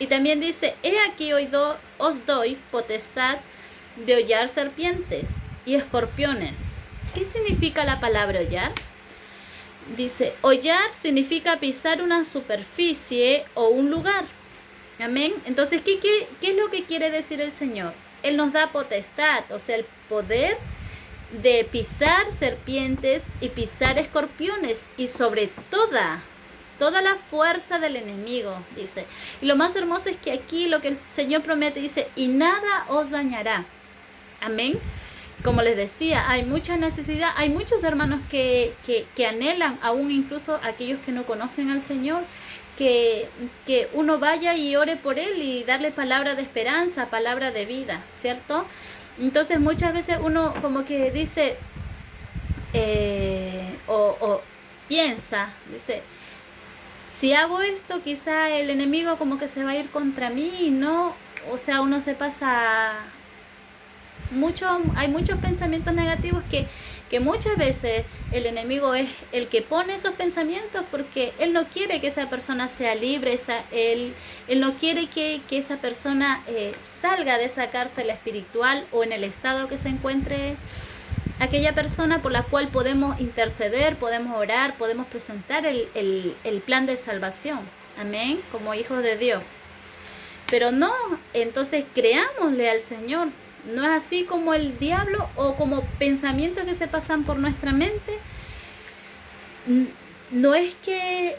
Y también dice, he aquí hoy os doy potestad de hollar serpientes y escorpiones. ¿Qué significa la palabra hollar? Dice, hollar significa pisar una superficie o un lugar. Amén. Entonces, ¿qué es lo que quiere decir el Señor? Él nos da potestad, o sea, el poder de pisar serpientes y pisar escorpiones y sobre toda la fuerza del enemigo, dice. Y lo más hermoso es que aquí lo que el Señor promete, dice, y nada os dañará. Amén. Como les decía, hay mucha necesidad, hay muchos hermanos que anhelan, aún incluso aquellos que no conocen al Señor, que uno vaya y ore por Él y darle palabra de esperanza, palabra de vida, ¿cierto? Entonces muchas veces uno como que dice, o piensa, dice, si hago esto, quizá el enemigo como que se va a ir contra mí, ¿no? O sea, uno se pasa... hay muchos pensamientos negativos que muchas veces el enemigo es el que pone esos pensamientos porque él no quiere que esa persona sea libre, él no quiere que esa persona salga de esa cárcel espiritual o en el estado que se encuentre aquella persona, por la cual podemos interceder, podemos orar, podemos presentar el plan de salvación, amén, como hijos de Dios. Pero no, entonces creámosle al Señor. No es así como el diablo o como pensamientos que se pasan por nuestra mente. No es que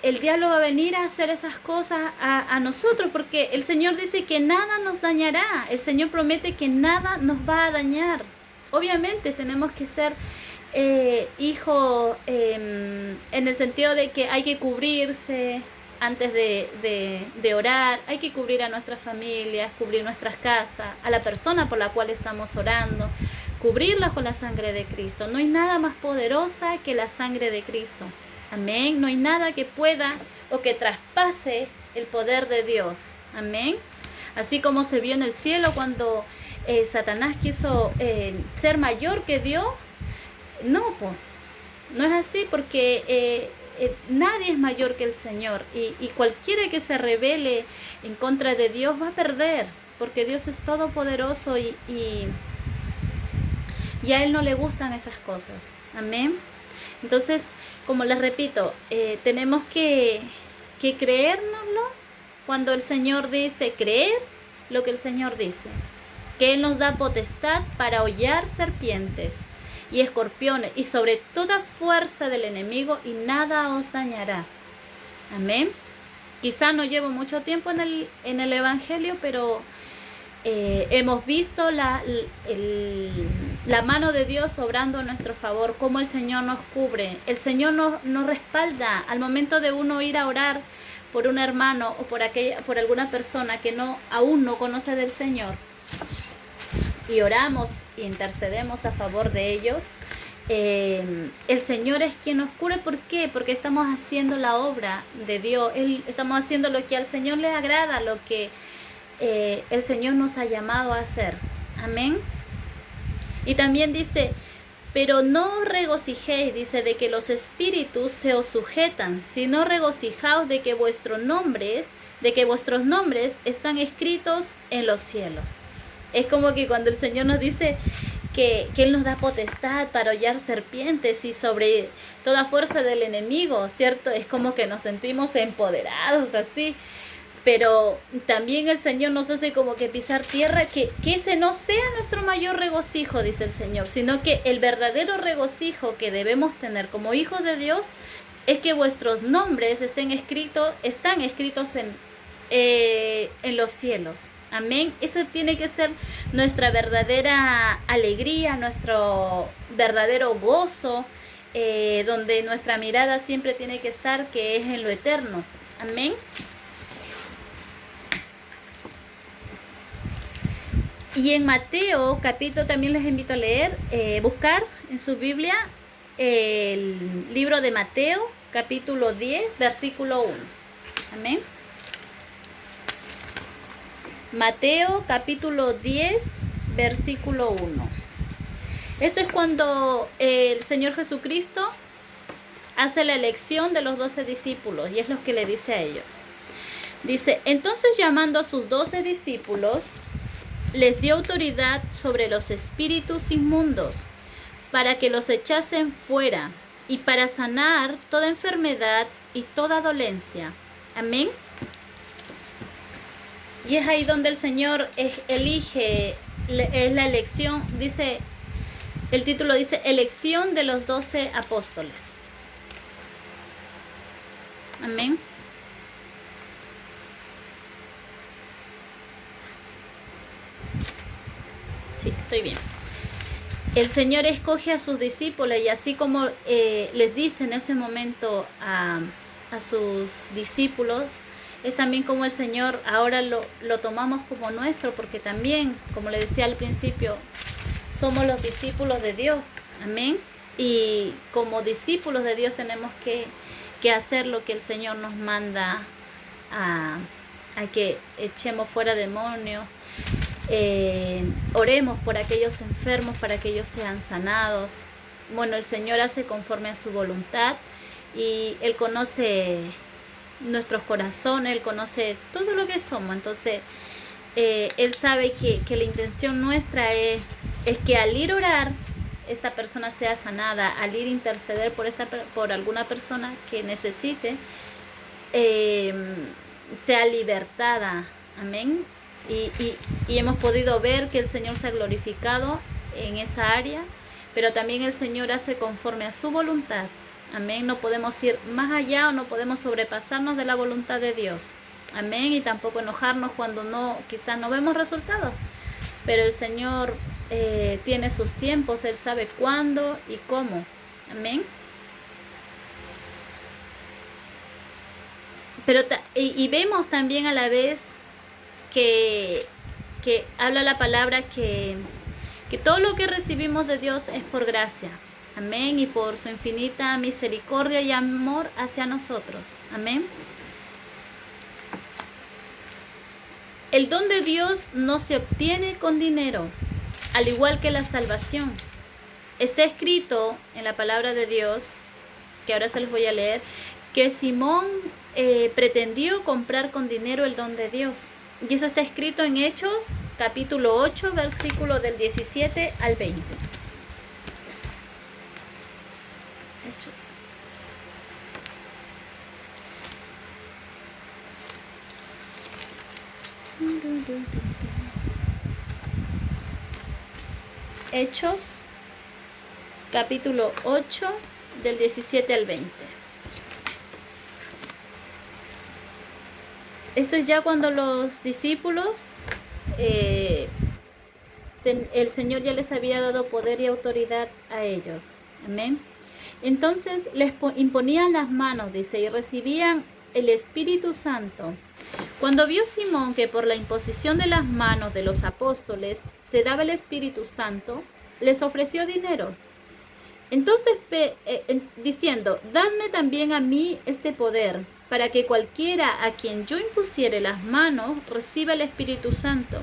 el diablo va a venir a hacer esas cosas a nosotros, porque el Señor dice que nada nos dañará. El Señor promete que nada nos va a dañar. Obviamente tenemos que ser hijos en el sentido de que hay que cubrirse antes de orar, hay que cubrir a nuestras familias, cubrir nuestras casas, a la persona por la cual estamos orando, cubrirla con la sangre de Cristo. No hay nada más poderosa que la sangre de Cristo. Amén. No hay nada que pueda o que traspase el poder de Dios. Amén. Así como se vio en el cielo cuando Satanás quiso ser mayor que Dios. No, pues, no es así, porque nadie es mayor que el Señor, y cualquiera que se rebele en contra de Dios va a perder, porque Dios es todopoderoso y a Él no le gustan esas cosas. Amén. Entonces, como les repito, tenemos que creérnoslo cuando el Señor dice, creer lo que el Señor dice, que Él nos da potestad para hollar serpientes y escorpiones y sobre toda fuerza del enemigo, y nada os dañará. Amén. Quizá no llevo mucho tiempo en el Evangelio, pero hemos visto la mano de Dios obrando a nuestro favor, cómo el Señor nos cubre, el Señor nos respalda al momento de uno ir a orar por un hermano o por alguna persona que aún no conoce del Señor, y oramos e intercedemos a favor de ellos. El Señor es quien nos cure. ¿Por qué? Porque estamos haciendo la obra de Dios. Estamos haciendo lo que al Señor le agrada, lo que el Señor nos ha llamado a hacer. Amén. Y también dice, pero no os regocijéis, dice, de que los espíritus se os sujetan, sino regocijaos de que vuestros nombres están escritos en los cielos. Es como que cuando el Señor nos dice que Él nos da potestad para hollar serpientes y sobre toda fuerza del enemigo, ¿cierto? Es como que nos sentimos empoderados así. Pero también el Señor nos hace como que pisar tierra, que ese no sea nuestro mayor regocijo, dice el Señor, sino que el verdadero regocijo que debemos tener como hijos de Dios es que vuestros nombres están escritos en los cielos. Amén. Ese tiene que ser nuestra verdadera alegría, nuestro verdadero gozo, donde nuestra mirada siempre tiene que estar, que es en lo eterno. Amén. Y en Mateo, capítulo, también les invito a leer, buscar en su Biblia el libro de Mateo, capítulo 10, versículo 1. Amén. Mateo, capítulo 10, versículo 1. Esto es cuando el Señor Jesucristo hace la elección de los 12 discípulos, y es lo que le dice a ellos. Dice, entonces llamando a sus 12 discípulos, les dio autoridad sobre los espíritus inmundos, para que los echasen fuera, y para sanar toda enfermedad y toda dolencia. Amén. Y es ahí donde el Señor elige, es la elección, dice, el título dice, elección de los 12 apóstoles. Amén. Sí, estoy bien. El Señor escoge a sus discípulos y así como les dice en ese momento a sus discípulos, es también como el Señor ahora lo tomamos como nuestro, porque también, como le decía al principio, somos los discípulos de Dios. Amén. Y como discípulos de Dios tenemos que hacer lo que el Señor nos manda a que echemos fuera demonios. Oremos por aquellos enfermos para que ellos sean sanados. Bueno, el Señor hace conforme a su voluntad y Él conoce nuestros corazones, Él conoce todo lo que somos. Entonces Él sabe que la intención nuestra es que al ir a orar esta persona sea sanada, al ir a interceder por alguna persona que necesite, sea libertada. Amén. Y hemos podido ver que el Señor se ha glorificado en esa área, pero también el Señor hace conforme a su voluntad. Amén. No podemos ir más allá o no podemos sobrepasarnos de la voluntad de Dios. Amén. Y tampoco enojarnos cuando quizás no vemos resultados. Pero el Señor tiene sus tiempos, Él sabe cuándo y cómo. Amén. Pero y vemos también a la vez que habla la palabra que todo lo que recibimos de Dios es por gracia. Amén. Y por su infinita misericordia y amor hacia nosotros. Amén. El don de Dios no se obtiene con dinero, al igual que la salvación. Está escrito en la palabra de Dios, que ahora se los voy a leer, que Simón pretendió comprar con dinero el don de Dios. Y eso está escrito en Hechos, capítulo 8, versículo del 17 al 20. Hechos. Hechos, capítulo 8, del 17 al 20. Esto es ya cuando los discípulos, el Señor ya les había dado poder y autoridad a ellos. Amén. Entonces les imponían las manos, dice, y recibían el Espíritu Santo. Cuando vio Simón que por la imposición de las manos de los apóstoles se daba el Espíritu Santo, les ofreció dinero. Entonces, diciendo, dadme también a mí este poder, para que cualquiera a quien yo impusiere las manos reciba el Espíritu Santo.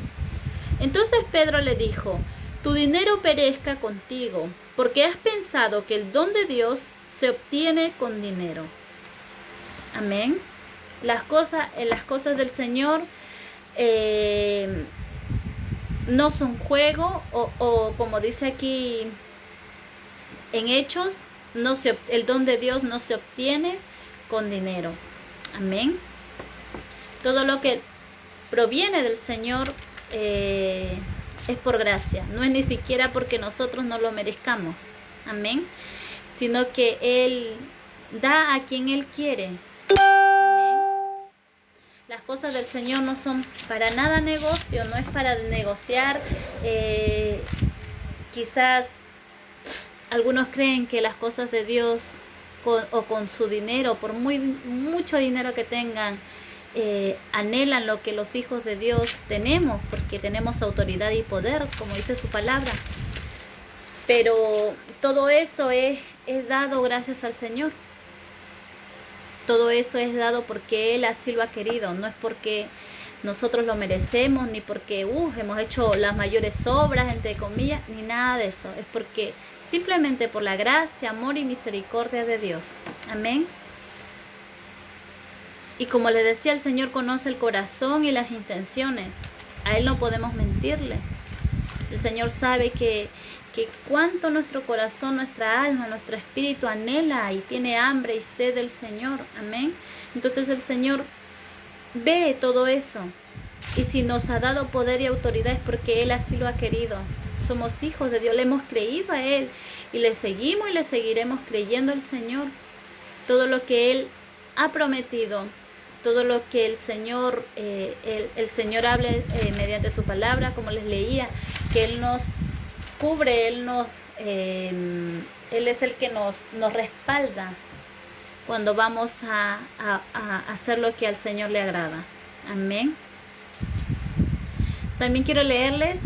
Entonces Pedro le dijo, tu dinero perezca contigo, porque has pensado que el don de Dios se obtiene con dinero. Amén. Las cosas del Señor no son juego, o como dice aquí en Hechos, el don de Dios no se obtiene con dinero. Amén. Todo lo que proviene del Señor es por gracia. No es ni siquiera porque nosotros no lo merezcamos. Amén. Sino que Él da a quien Él quiere. Amén. Las cosas del Señor no son para nada negocio. No es para negociar. Quizás algunos creen que las cosas de Dios con su dinero, por mucho dinero que tengan, anhelan lo que los hijos de Dios tenemos, porque tenemos autoridad y poder, como dice su palabra. Pero todo eso es dado gracias al Señor. Todo eso es dado porque Él así lo ha querido, no es porque nosotros lo merecemos, ni porque hemos hecho las mayores obras, entre comillas, ni nada de eso. Es porque simplemente por la gracia, amor y misericordia de Dios. Amén. Y como les decía, el Señor conoce el corazón y las intenciones. A Él no podemos mentirle. El Señor sabe que cuánto nuestro corazón, nuestra alma, nuestro espíritu anhela y tiene hambre y sed del Señor. Amén. Entonces el Señor ve todo eso. Y si nos ha dado poder y autoridad es porque Él así lo ha querido. Somos hijos de Dios, le hemos creído a Él y le seguimos y le seguiremos creyendo al Señor. Todo lo que Él ha prometido, todo lo que el Señor habla mediante su palabra, como les leía, que Él nos cubre, Él es el que nos respalda cuando vamos a hacer lo que al Señor le agrada. Amén. También quiero leerles,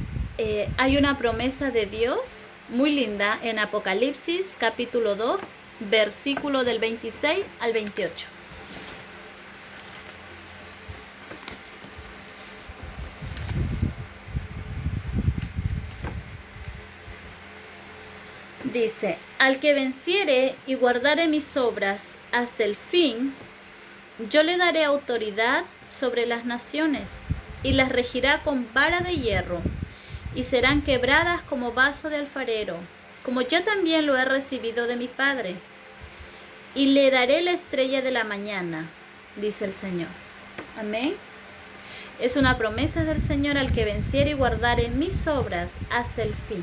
hay una promesa de Dios muy linda en Apocalipsis capítulo 2, versículo del 26 al 28. Dice, al que venciere y guardare mis obras hasta el fin, yo le daré autoridad sobre las naciones, y las regirá con vara de hierro, y serán quebradas como vaso de alfarero, como yo también lo he recibido de mi Padre. Y le daré la estrella de la mañana, dice el Señor. Amén. Es una promesa del Señor: al que venciere y guardare mis obras hasta el fin.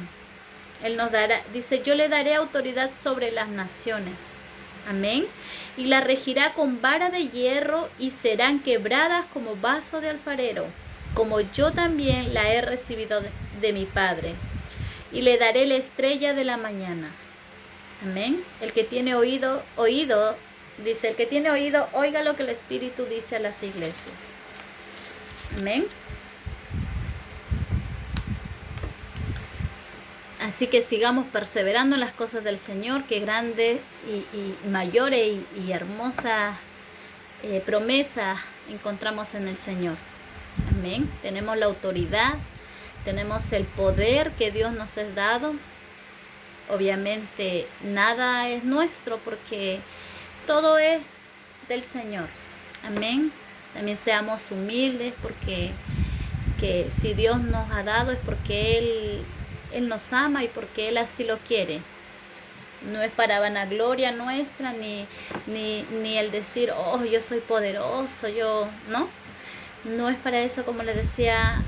Él nos dará, dice, yo le daré autoridad sobre las naciones. Amén. Y la regirá con vara de hierro, y serán quebradas como vaso de alfarero, como yo también la he recibido de mi Padre. Y le daré la estrella de la mañana. Amén. El que tiene oído, dice, el que tiene oído, oiga lo que el Espíritu dice a las iglesias. Amén. Así que sigamos perseverando en las cosas del Señor, que grandes y mayores y hermosas promesas encontramos en el Señor. Amén. Tenemos la autoridad, tenemos el poder que Dios nos ha dado. Obviamente nada es nuestro porque todo es del Señor. Amén. También seamos humildes, porque que si Dios nos ha dado es porque Él nos ama y porque Él así lo quiere. No es para vanagloria nuestra, ni el decir, oh, yo soy poderoso, no es para eso, como le decía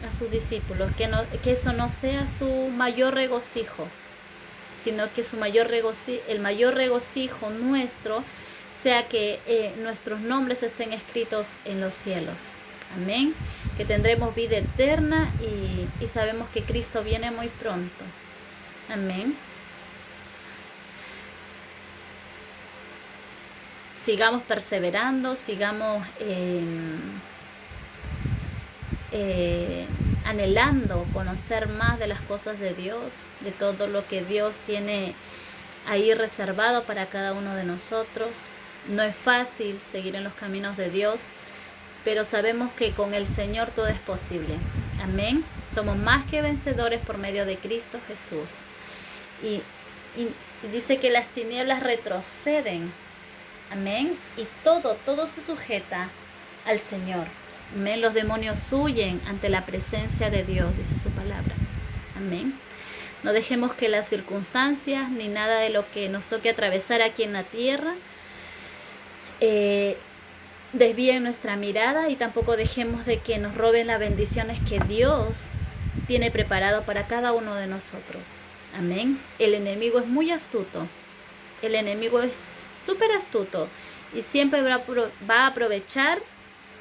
a sus discípulos, que eso no sea su mayor regocijo, sino que el mayor regocijo nuestro sea que nuestros nombres estén escritos en los cielos. Amén. Que tendremos vida eterna y sabemos que Cristo viene muy pronto. Amén. Sigamos perseverando, sigamos anhelando conocer más de las cosas de Dios, de todo lo que Dios tiene ahí reservado para cada uno de nosotros. No es fácil seguir en los caminos de Dios, pero sabemos que con el Señor todo es posible. Amén. Somos más que vencedores por medio de Cristo Jesús. Y dice que las tinieblas retroceden. Amén. Y todo se sujeta al Señor. Amén. Los demonios huyen ante la presencia de Dios, dice su palabra. Amén. No dejemos que las circunstancias ni nada de lo que nos toque atravesar aquí en la tierra desvíen nuestra mirada, y tampoco dejemos de que nos roben las bendiciones que Dios tiene preparado para cada uno de nosotros. Amén. El enemigo es muy astuto. El enemigo es súper astuto y siempre va a aprovechar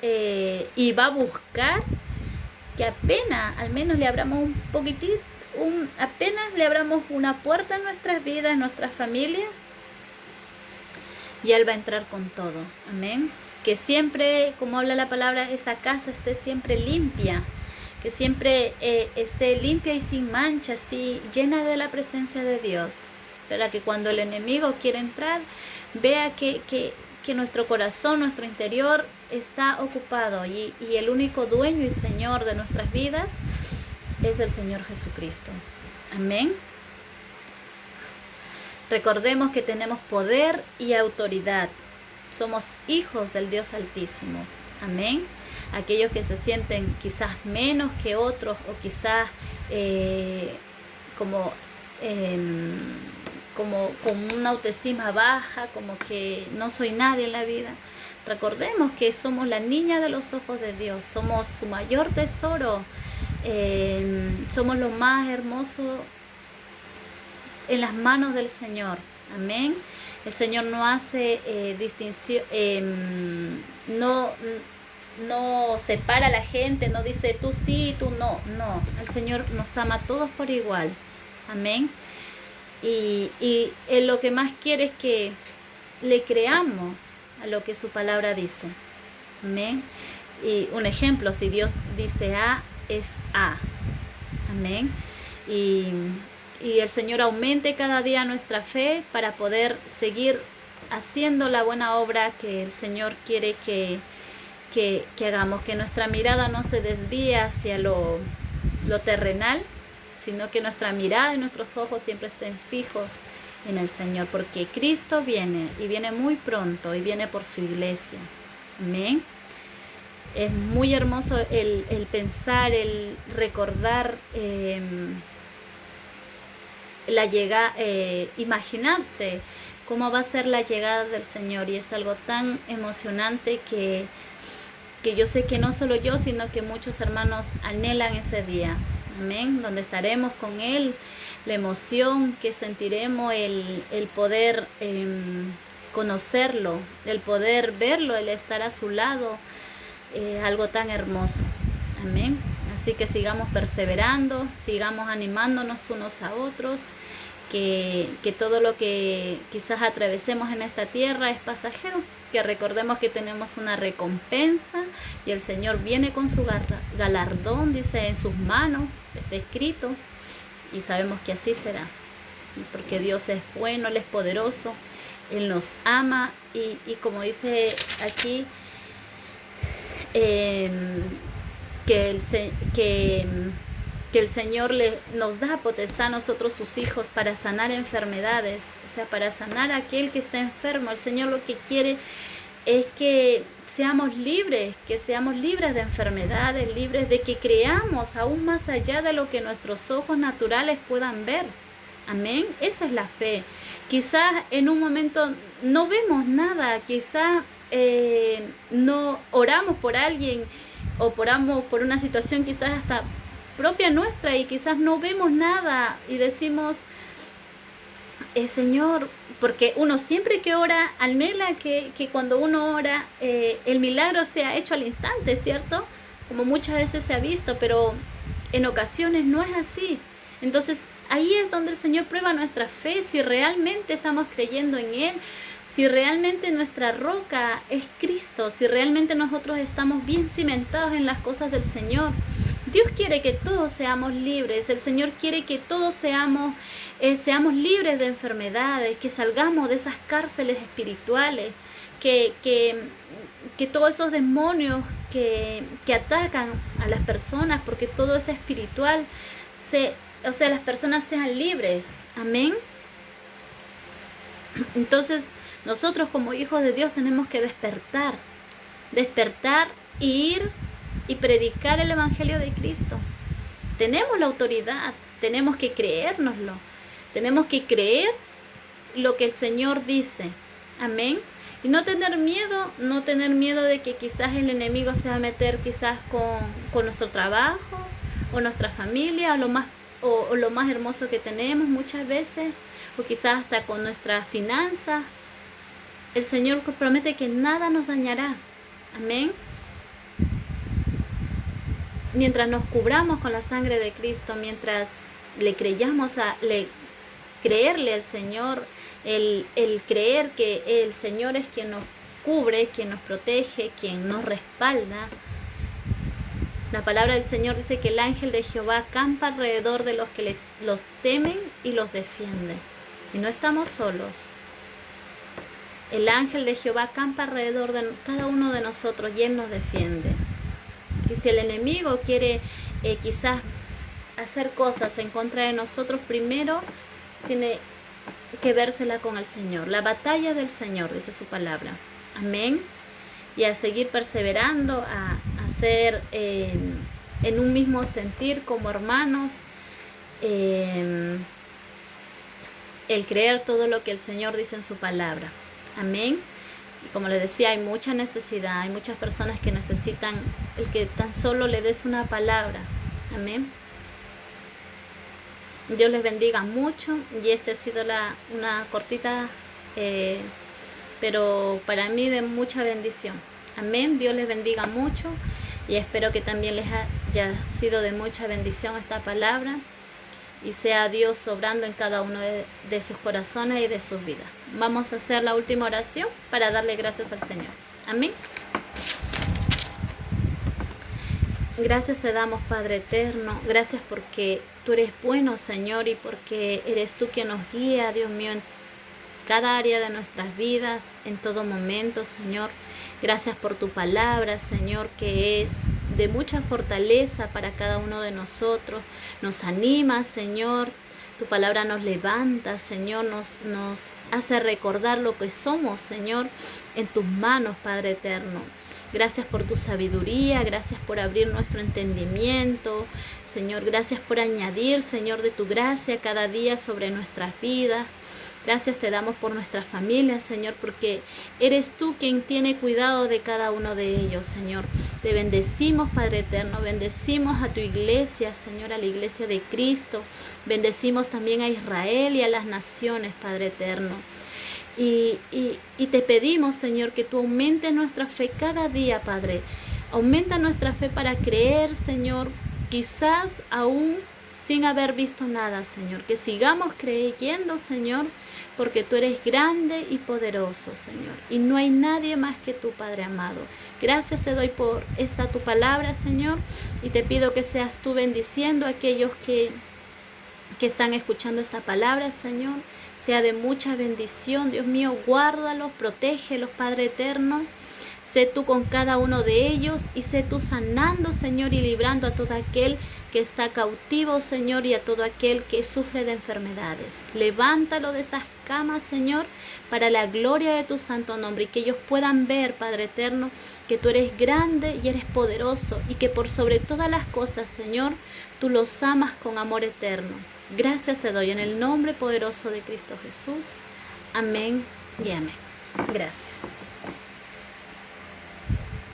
y va a buscar que al menos le abramos un poquitito, apenas le abramos una puerta en nuestras vidas, en nuestras familias, y Él va a entrar con todo. Amén. Que siempre, como habla la palabra, esa casa esté siempre limpia, que siempre esté limpia y sin mancha, así llena de la presencia de Dios, para que cuando el enemigo quiere entrar, vea que nuestro corazón, nuestro interior está ocupado, y el único dueño y Señor de nuestras vidas es el Señor Jesucristo. Amén. Recordemos que tenemos poder y autoridad somos hijos del Dios Altísimo. Amén. Aquellos que se sienten quizás menos que otros o quizás como con una autoestima baja, como que no soy nadie en la vida. Recordemos que somos la niña de los ojos de Dios, somos su mayor tesoro, somos lo más hermoso en las manos del Señor. Amén. El Señor no hace distinción, no separa a la gente, no dice tú sí, tú no. No, el Señor nos ama a todos por igual. Amén. Y Él lo que más quiere es que le creamos a lo que su palabra dice. Amén. Y un ejemplo, si Dios dice A, es A. Amén. Y el Señor aumente cada día nuestra fe para poder seguir haciendo la buena obra que el Señor quiere que hagamos, que nuestra mirada no se desvíe hacia lo terrenal, sino que nuestra mirada y nuestros ojos siempre estén fijos en el Señor, porque Cristo viene y viene muy pronto y viene por su iglesia. Amén. Es muy hermoso el pensar, el recordar la llegada, imaginarse cómo va a ser la llegada del Señor, y es algo tan emocionante que yo sé que no solo yo, sino que muchos hermanos anhelan ese día. Amén. Donde estaremos con Él, la emoción que sentiremos, el poder conocerlo, el poder verlo, el estar a su lado, algo tan hermoso. Amén. Así que sigamos perseverando, sigamos animándonos unos a otros, que todo lo que quizás atravesemos en esta tierra es pasajero, que recordemos que tenemos una recompensa y el Señor viene con su galardón, dice, en sus manos, está escrito, y sabemos que así será, porque Dios es bueno, Él es poderoso, Él nos ama, y como dice aquí, que el Señor nos da potestad a nosotros, sus hijos, para sanar enfermedades, o sea, para sanar a aquel que está enfermo. El Señor lo que quiere es que seamos libres de enfermedades, libres de que creamos aún más allá de lo que nuestros ojos naturales puedan ver. Amén. Esa es la fe. Quizás en un momento no vemos nada, quizás no oramos por alguien o oramos por una situación quizás hasta propia nuestra y quizás no vemos nada y decimos, Señor, porque uno siempre que ora anhela que cuando uno ora el milagro sea hecho al instante, ¿cierto? Como muchas veces se ha visto, pero en ocasiones no es así. Entonces ahí es donde el Señor prueba nuestra fe, si realmente estamos creyendo en Él, si realmente nuestra roca es Cristo, si realmente nosotros estamos bien cimentados en las cosas del Señor. Dios quiere que todos seamos libres, el Señor quiere que todos seamos libres de enfermedades, que salgamos de esas cárceles espirituales, que todos esos demonios que atacan a las personas, porque todo es espiritual, las personas sean libres. Amén. Entonces, nosotros como hijos de Dios tenemos que despertar e ir y predicar el Evangelio de Cristo. Tenemos la autoridad, tenemos que creérnoslo, tenemos que creer lo que el Señor dice. Amén. Y no tener miedo de que quizás el enemigo se va a meter quizás con nuestro trabajo o nuestra familia o lo más hermoso que tenemos muchas veces, o quizás hasta con nuestras finanzas. El Señor promete que nada nos dañará. Amén. Mientras nos cubramos con la sangre de Cristo, mientras le creerle al Señor, el creer que el Señor es quien nos cubre, quien nos protege, quien nos respalda. La palabra del Señor dice que el ángel de Jehová acampa alrededor de los que los temen y los defiende. Y no estamos solos. El ángel de Jehová acampa alrededor de cada uno de nosotros y Él nos defiende. Y si el enemigo quiere quizás hacer cosas en contra de nosotros, primero tiene que vérsela con el Señor. La batalla del Señor, dice su palabra. Amén. Y a seguir perseverando, a ser en un mismo sentir como hermanos, el creer todo lo que el Señor dice en su palabra. Amén. Y como les decía, hay mucha necesidad, hay muchas personas que necesitan el que tan solo le des una palabra. Amén. Dios les bendiga mucho, y esta ha sido una cortita, pero para mí de mucha bendición. Amén. Dios les bendiga mucho, y espero que también les haya sido de mucha bendición esta palabra, y sea Dios obrando en cada uno de sus corazones y de sus vidas. Vamos a hacer la última oración para darle gracias al Señor. Amén. Gracias te damos, Padre eterno. Gracias porque tú eres bueno, Señor, y porque eres tú quien nos guía, Dios mío, en cada área de nuestras vidas, en todo momento, Señor. Gracias por tu palabra, Señor, que es de mucha fortaleza para cada uno de nosotros. Nos anima, Señor. Tu palabra nos levanta, Señor, nos hace recordar lo que somos, Señor, en tus manos, Padre eterno. Gracias por tu sabiduría, gracias por abrir nuestro entendimiento, Señor. Gracias por añadir, Señor, de tu gracia cada día sobre nuestras vidas. Gracias te damos por nuestra familia, Señor, porque eres tú quien tiene cuidado de cada uno de ellos, Señor. Te bendecimos, Padre eterno, bendecimos a tu iglesia, Señor, a la iglesia de Cristo. Bendecimos también a Israel y a las naciones, Padre eterno. Y te pedimos, Señor, que tú aumentes nuestra fe cada día, Padre. Aumenta nuestra fe para creer, Señor, quizás aún sin haber visto nada, Señor. Que sigamos creyendo, Señor, porque tú eres grande y poderoso, Señor. Y no hay nadie más que tú, Padre amado. Gracias te doy por esta tu palabra, Señor. Y te pido que seas tú bendiciendo a aquellos que están escuchando esta palabra, Señor. Sea de mucha bendición, Dios mío. Guárdalos, protégelos, Padre eterno. Sé tú con cada uno de ellos, y sé tú sanando, Señor, y librando a todo aquel que está cautivo, Señor, y a todo aquel que sufre de enfermedades. Levántalo de esas camas, Señor, para la gloria de tu santo nombre, y que ellos puedan ver, Padre eterno, que tú eres grande y eres poderoso, y que por sobre todas las cosas, Señor, tú los amas con amor eterno. Gracias te doy en el nombre poderoso de Cristo Jesús. Amén y amén. Gracias.